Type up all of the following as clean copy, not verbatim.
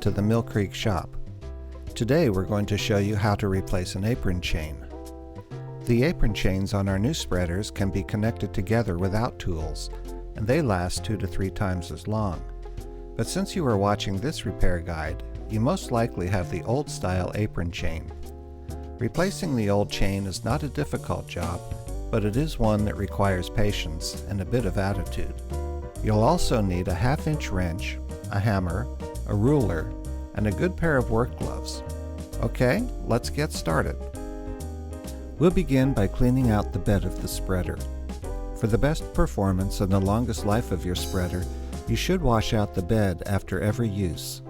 to the Millcreek shop. Today we're going to show you how to replace an apron chain. The apron chains on our new spreaders can be connected together without tools, and they last 2 to 3 times as long. But since you are watching this repair guide, you most likely have the old style apron chain. Replacing the old chain is not a difficult job, but it is one that requires patience and a bit of attitude. You'll also need a 1/2 inch wrench, a hammer, a ruler, and a good pair of work gloves. Okay, let's get started. We'll begin by cleaning out the bed of the spreader. For the best performance and the longest life of your spreader, you should wash out the bed after every use.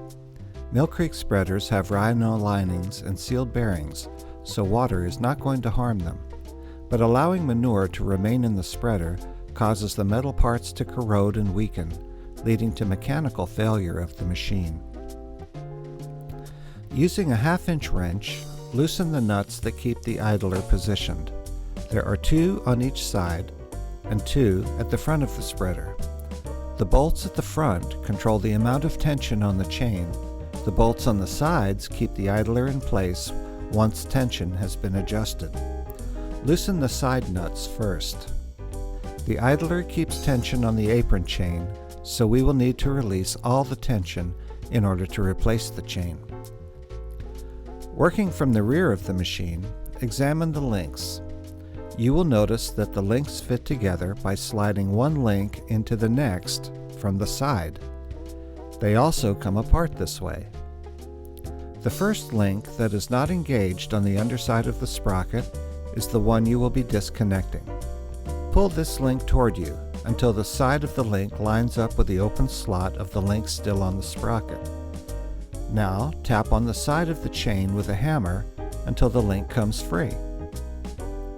Millcreek spreaders have rhino linings and sealed bearings, so water is not going to harm them. But allowing manure to remain in the spreader causes the metal parts to corrode and weaken, leading to mechanical failure of the machine. Using a 1/2 inch wrench, loosen the nuts that keep the idler positioned. There are 2 on each side and 2 at the front of the spreader. The bolts at the front control the amount of tension on the chain. The bolts on the sides keep the idler in place once tension has been adjusted. Loosen the side nuts first. The idler keeps tension on the apron chain, so we will need to release all the tension in order to replace the chain. Working from the rear of the machine, examine the links. You will notice that the links fit together by sliding one link into the next from the side. They also come apart this way. The first link that is not engaged on the underside of the sprocket is the one you will be disconnecting. Pull this link toward you until the side of the link lines up with the open slot of the link still on the sprocket. Now tap on the side of the chain with a hammer until the link comes free.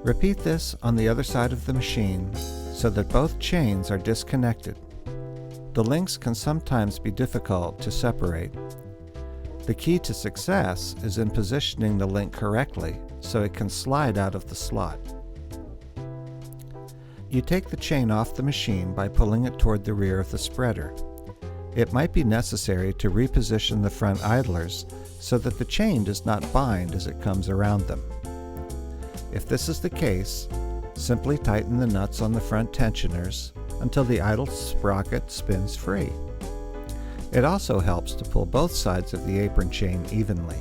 Repeat this on the other side of the machine so that both chains are disconnected. The links can sometimes be difficult to separate. The key to success is in positioning the link correctly so it can slide out of the slot. You take the chain off the machine by pulling it toward the rear of the spreader. It might be necessary to reposition the front idlers so that the chain does not bind as it comes around them. If this is the case, simply tighten the nuts on the front tensioners until the idle sprocket spins free. It also helps to pull both sides of the apron chain evenly.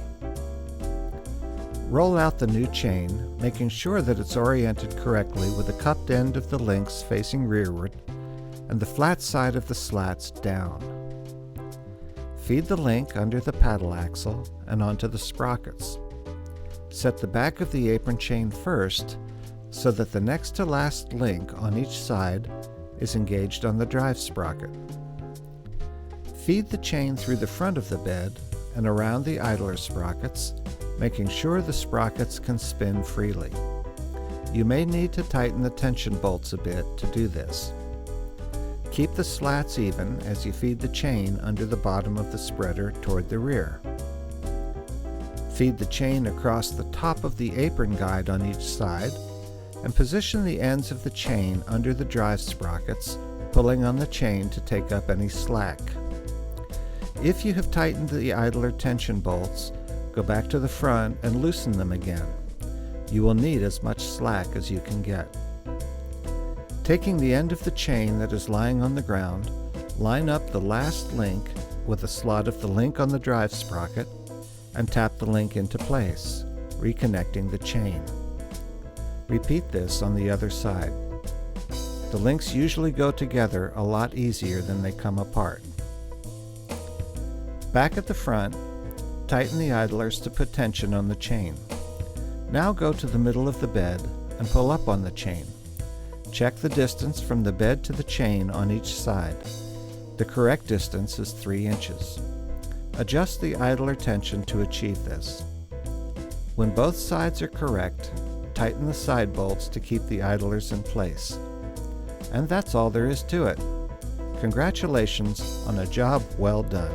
Roll out the new chain, making sure that it's oriented correctly with the cupped end of the links facing rearward and the flat side of the slats down. Feed the link under the paddle axle and onto the sprockets. Set the back of the apron chain first so that the next to last link on each side is engaged on the drive sprocket. Feed the chain through the front of the bed and around the idler sprockets, making sure the sprockets can spin freely. You may need to tighten the tension bolts a bit to do this. Keep the slats even as you feed the chain under the bottom of the spreader toward the rear. Feed the chain across the top of the apron guide on each side and position the ends of the chain under the drive sprockets, pulling on the chain to take up any slack. If you have tightened the idler tension bolts, go back to the front and loosen them again. You will need as much slack as you can get. Taking the end of the chain that is lying on the ground, line up the last link with the slot of the link on the drive sprocket and tap the link into place, reconnecting the chain. Repeat this on the other side. The links usually go together a lot easier than they come apart. Back at the front, tighten the idlers to put tension on the chain. Now go to the middle of the bed and pull up on the chain. Check the distance from the bed to the chain on each side. The correct distance is 3 inches. Adjust the idler tension to achieve this. When both sides are correct, tighten the side bolts to keep the idlers in place. And that's all there is to it. Congratulations on a job well done.